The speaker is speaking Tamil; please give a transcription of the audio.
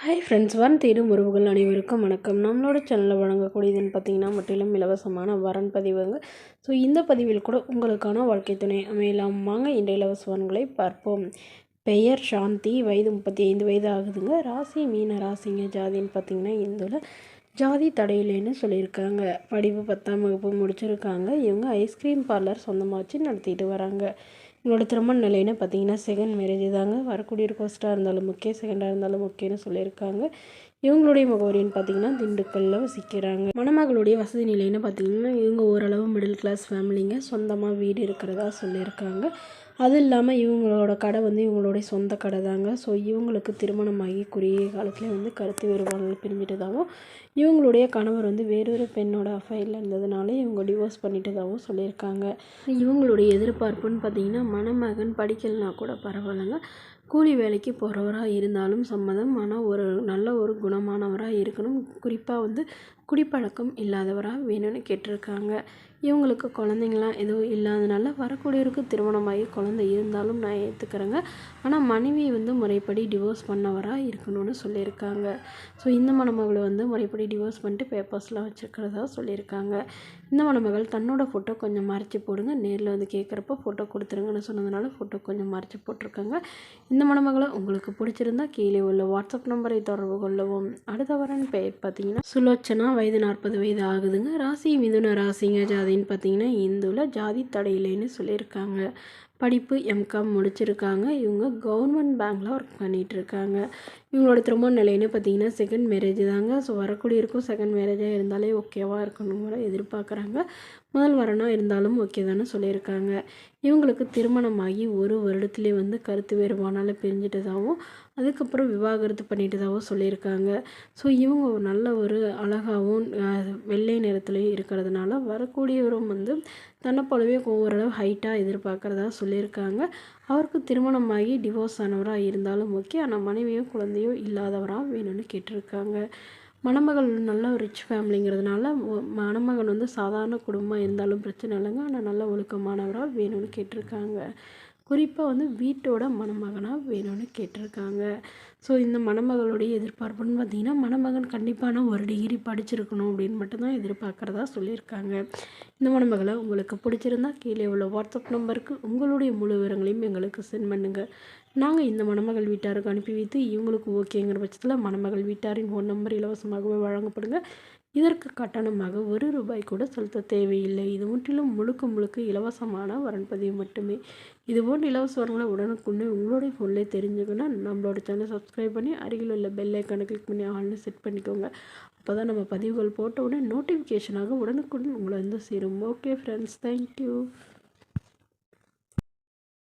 ஹாய் ஃப்ரெண்ட்ஸ், வரன் தேடும் உறவுகள் அனைவருக்கும் வணக்கம். நம்மளோட சேனலில் வழங்கக்கூடியதுன்னு பார்த்தீங்கன்னா முற்றிலும் இலவசமான வரன் பதிவுங்க. ஸோ இந்த பதிவில் கூட உங்களுக்கான வாழ்க்கை துணை அமையலாம். வாங்க இன்றைய இலவச வரன்களை பார்ப்போம். பெயர் சாந்தி, வயது 35 வயது ஆகுதுங்க. ராசி மீன ராசிங்க. ஜாதின்னு பார்த்தீங்கன்னா இந்துல. ஜாதி தடையில்லைன்னு சொல்லியிருக்காங்க. படிப்பு 10ஆம் வகுப்பு முடிச்சிருக்காங்க. இவங்க ஐஸ்கிரீம் பார்லர் சொந்தமாக வச்சு நடத்திட்டு வராங்க. இவங்களோட திருமண நிலைன்னு பார்த்தீங்கன்னா செகண்ட் மேரேஜ் தாங்க. வரக்கூடிய ஒரு ஃபர்ஸ்ட்டாக இருந்தாலும் ஓகே, செகண்டாக இருந்தாலும் ஓகேன்னு சொல்லியிருக்காங்க. இவங்களுடைய முகவரின்னு பார்த்தீங்கன்னா திண்டுக்கல்லில் வசிக்கிறாங்க. மணமகளுடைய வசதி நிலைன்னு பார்த்தீங்கன்னா இவங்க ஓரளவு மிடில் கிளாஸ் ஃபேமிலிங்க. சொந்தமாக வீடு இருக்கிறதா சொல்லியிருக்காங்க. அது இல்லாமல் இவங்களோட கடை இவங்களுடைய சொந்த கடை தாங்க. ஸோ இவங்களுக்கு திருமணமாகி குறுகிய காலத்துலேயே கருத்து வேறுபாடுகள் பிரிஞ்சிட்டதாகவும் இவங்களுடைய கணவர் வேறொரு பெண்ணோட அஃபைரில் இருந்ததுனால இவங்க டிவோர்ஸ் பண்ணிட்டதாகவும் சொல்லியிருக்காங்க. இவங்களுடைய எதிர்பார்ப்புன்னு பார்த்தீங்கன்னா மணமகன் படிக்கலைனா கூட பரவாயில்லைங்க, கூலி வேலைக்கு போகிறவராக இருந்தாலும் சம்மதம். ஆனால் ஒரு நல்ல ஒரு குணமானவராக இருக்கணும். குறிப்பாக குடிப்பழக்கம் இல்லாதவராக வேணும்னு கேட்டிருக்காங்க. இவங்களுக்கு குழந்தைங்களாம் எதுவும் இல்லாதனால வரக்கூடியவருக்கு திருமணமாகி குழந்தை இருந்தாலும் நான் ஏற்றுக்கிறேங்க. ஆனால் மனைவி முறைப்படி டிவோர்ஸ் பண்ணவராக இருக்கணும்னு சொல்லியிருக்காங்க. ஸோ இந்த மணமகளை முறைப்படி டிவோர்ஸ் பண்ணிட்டு பேப்பர்ஸ்லாம் வச்சுருக்கிறதா சொல்லியிருக்காங்க. இந்த மணமகள் தன்னோட ஃபோட்டோ கொஞ்சம் மறைச்சி போடுங்க, நேரில் கேட்குறப்ப ஃபோட்டோ கொடுத்துருங்கன்னு சொன்னதுனால ஃபோட்டோ கொஞ்சம் மறைச்சி போட்டிருக்காங்க. இந்த மணமகளை உங்களுக்கு பிடிச்சிருந்தா கீழே உள்ள வாட்ஸ்அப் நம்பரை தொடர்பு கொள்ளவும். அடுத்த வரன் பெயர் பார்த்தீங்கன்னா சுலோச்சனா, வயது 40 வயது ஆகுதுங்க. ராசி மிதுன ராசிங்க. ஜாதின்னு பார்த்தீங்கன்னா இந்துல. ஜாதி தடையில்லைன்னு சொல்லியிருக்காங்க. படிப்பு எம்காம் முடிச்சிருக்காங்க. இவங்க கவர்மெண்ட் பேங்க்கில் ஒர்க் பண்ணிகிட்டு இருக்காங்க. இவங்களோட திருமண நிலைன்னு பார்த்தீங்கன்னா செகண்ட் மேரேஜ் தாங்க. ஸோ வரக்கூடியிருக்கும் செகண்ட் மேரேஜாக இருந்தாலே ஓகேவாக இருக்கணுங்கிற எதிர்பார்க்குறாங்க. முதல் வரனாக இருந்தாலும் ஓகே தானே சொல்லியிருக்காங்க. இவங்களுக்கு திருமணமாகி ஒரு வருடத்துலேயே கருத்து வேறுபாடால் பிரிஞ்சிட்டதாகவும் அதுக்கப்புறம் விவாகரத்து பண்ணிட்டதாகவும் சொல்லியிருக்காங்க. ஸோ இவங்க நல்ல ஒரு அழகாகவும் வெள்ளை நிறத்துலையும் இருக்கிறதுனால வரக்கூடியவரும் தன்னை போலவே ஓரளவு ஹைட்டாக எதிர்பார்க்குறதா சொல்லியிருக்காங்க. அவருக்கு திருமணமாகி டிவோர்ஸ் ஆனவராக இருந்தாலும் ஓகே, ஆனால் மனைவியோ குழந்தையோ இல்லாதவராக வேணும்னு கேட்டிருக்காங்க. மணமகள் நல்ல ஒரு ரிச் ஃபேமிலிங்கிறதுனால மணமகன் சாதாரண குடும்பமாக இருந்தாலும் பிரச்சனை இல்லைங்க, ஆனால் நல்ல ஒழுக்கமானவராக வேணும்னு கேட்டிருக்காங்க. குறிப்பாக வீட்டோட மணமகனாக வேணும்னு கேட்டிருக்காங்க. ஸோ இந்த மணமகளுடைய எதிர்பார்ப்புன்னு பார்த்திங்கன்னா மணமகன் கண்டிப்பான ஒரு டிகிரி படிச்சிருக்கணும் அப்படின்னு மட்டும்தான் எதிர்பார்க்குறதா சொல்லியிருக்காங்க. இந்த மணமகளை உங்களுக்கு பிடிச்சிருந்தா கீழே உள்ள வாட்ஸ்அப் நம்பருக்கு உங்களுடைய முழு விவரங்களையும் எங்களுக்கு சென்ட் பண்ணுங்கள். நாங்கள் இந்த மணமகள் வீட்டாருக்கு அனுப்பி வைத்து இவங்களுக்கு ஓகேங்கிற பட்சத்தில் மணமகள் வீட்டாரின் ஃபோன் நம்பர் இலவசமாகவே வழங்கப்படுங்க. இதற்கு கட்டணமாக ₹1 கூட செலுத்த தேவையில்லை. இது முற்றிலும் முழுக்க இலவசமான வரன்பதிவு மட்டுமே. இதுபோன்ற இலவச வரங்களை உடனுக்குடனே உங்களுடைய ஃபோன்லேயே தெரிஞ்சுக்கணும். நம்மளோட சேனலை சப்ஸ்கிரைப் பண்ணி அருகில் உள்ள பெல் ஐக்கானை கிளிக் பண்ணி ஆல்னு செட் பண்ணிக்கோங்க. அப்போ தான் நம்ம பதிவுகள் போட்ட உடனே நோட்டிஃபிகேஷனாக உடனுக்குடன் உங்களை சேரும். Okay friends, thank you.